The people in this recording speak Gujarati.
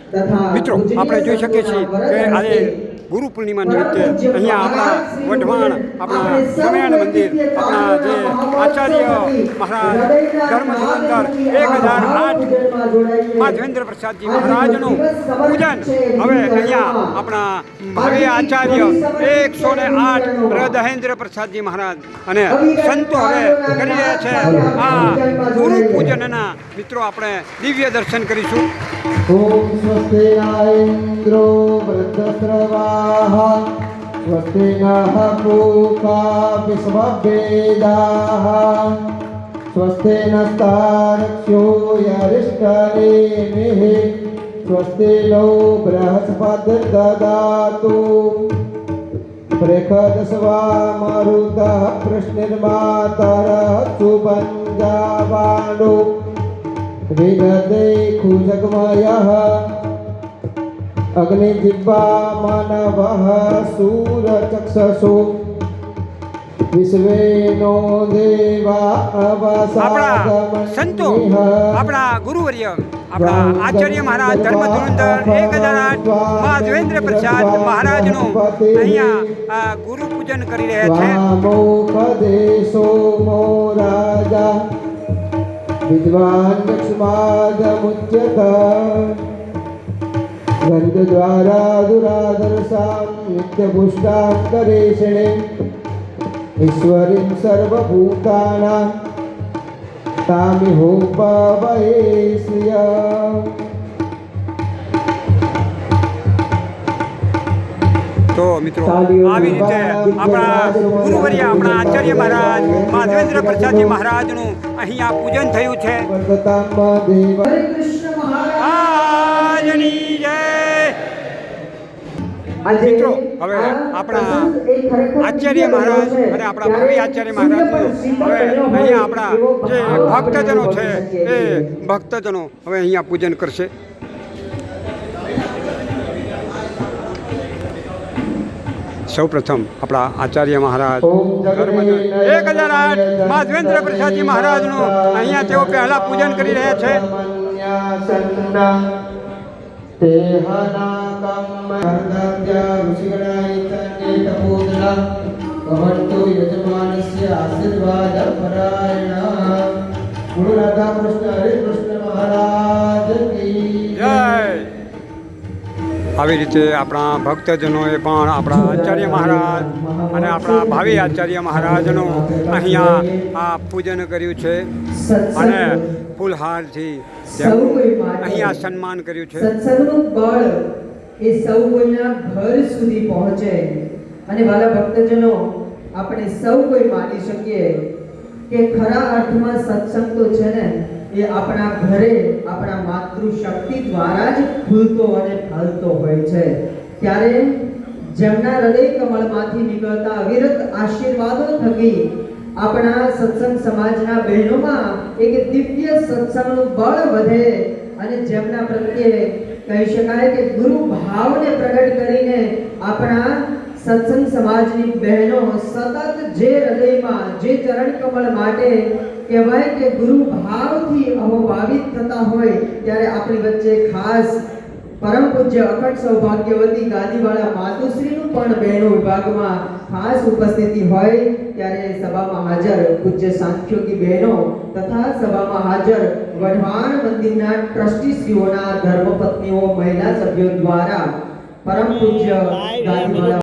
મિત્રો આપણે જોઈ શકીએ છીએ કે આજે ગુરુ પૂર્ણિમા નિમિત્તે અહીંયા આપણા વઢવાણ આપણા સ્વામિનારાયણ મંદિર આપણા જે આચાર્ય મહારાજ ધર્મ ધુરંધર 1008 માધવેન્દ્ર પ્રસાદજી મહારાજનું પૂજન હવે અહીંયા આપણા ભાવિ આચાર્ય 108 હૃદયેન્દ્ર પ્રસાદજી મહારાજ અને સંતો હવે કરી રહ્યા છે આ ગુરુ પૂજનના મિત્રો આપણે દિવ્ય દર્શન કરીશું. ઓમ સ્વસ્તિ ઇન્દ્રો વૃદ્ધસ્રવાઃ સ્વસ્તિ નઃ પૂષા વિશ્વવેદાઃ સ્વસ્તિ નસ્તારક્ષ્યો યરિષ્ઠનેમિઃ સ્વસ્તિ નો બૃહસ્પતિર્દદાતુ બૃહદસ્વા મરુતઃ પ્રશ્નિર્માતરः સુબંજાવાણો વિદતે ખુજગમયઃ અગ્નિજિહ્વા માનવઃ સૂરચક્ષસો વિશ્વેનો દેવા આપણા સંતો આપણા ગુરુવર્ય આપણા આચાર્ય મહારાજ ધર્મ ધુરંધર 1008 માધવેન્દ્ર પ્રસાદ મહારાજનું અહીંયા ગુરુ પૂજન કરી રહ્યા છે. દેશો મો રાજા વિદ્વાન લક્ષ્માદમુચ્યત ગંધદ્વારા દુરાદરસાં નિત્યપુષ્ટાંતરેષણે ઈશ્વરીં સર્વભૂતાનાં તામિહોપવયે. તો મિત્રો આવી રીતે આપણા ગુરુવર્ય આપણા આચાર્ય મહારાજ માધવેન્દ્ર પ્રસાદજી મહારાજનું અહીંયા પૂજન થયું છે. મહારાજની જય. મિત્રો હવે આપણા આચાર્ય મહારાજ અને આપણા ભાવિ આચાર્ય મહારાજનું હવે અહીંયા આપણા જે ભક્તજનો છે એ ભક્તજનો હવે અહીંયા પૂજન કરશે. સૌ પ્રથમ આપણા આચાર્ય મહારાજ ધર્મ 1008 માધવેન્દ્ર પ્રસાદજી મહારાજનું અહીંયા તેઓ પહેલા પૂજન કરી રહ્યા છે. આવી રીતે આપણા ભક્તજનોએ પણ આપણા આચાર્ય મહારાજ અને આપણા ભાવિ આચાર્ય મહારાજનું અહીંયા આ પૂજન કર્યું છે અને ફૂલહારથી અહીંયા સન્માન કર્યું છે. સત્સંગનું બળ એ સૌ કોઈના ઘર સુધી પહોંચે અને વાલા ભક્તજનો આપણે સૌ કોઈ માની શકીએ કે ખરા અર્થમાં સત્સંગ તો છે ને એ આપણા ઘરે આપણા માતૃશક્તિ દ્વારા જ ખુલતો અને ફલતો હોય છે. ત્યારે જેમના હૃદય કમળમાંથી નીકળતા અવિરત આશીર્વાદો થકી આપણા સત્સંગ સમાજના બહેનોમાં એક દિવ્ય સત્સંગનું બળ વધે અને જેમના પ્રત્યે કહી શકાય કે ગુરુ ભાવને પ્રગટ કરીને આપણા સત્સંગ સમાજની બહેનો સતત જે હૃદયમાં જે ચરણ કમળ માટે કહેવાય કે ગુરુ ભાવથી અહોભાવિત થતા હોય ત્યારે આપણી વચ્ચે ખાસ પરમ પૂજ્ય અખંડ સૌભાગ્યવતી ગાદીવાળા માતુશ્રીનું પણ બહેનો વિભાગમાં ખાસ ઉપસ્થિતિ હોય ત્યારે સભામાં હાજર પૂજ્ય સાંખ્યોગી બહેનો તથા સભામાં હાજર વઢવાણ મંદિરના ટ્રસ્ટીશ્રીઓના ધર્મપત્નીઓ મહિલા સભ્યો દ્વારા પરમ પૂજ્ય ગાદીવાળા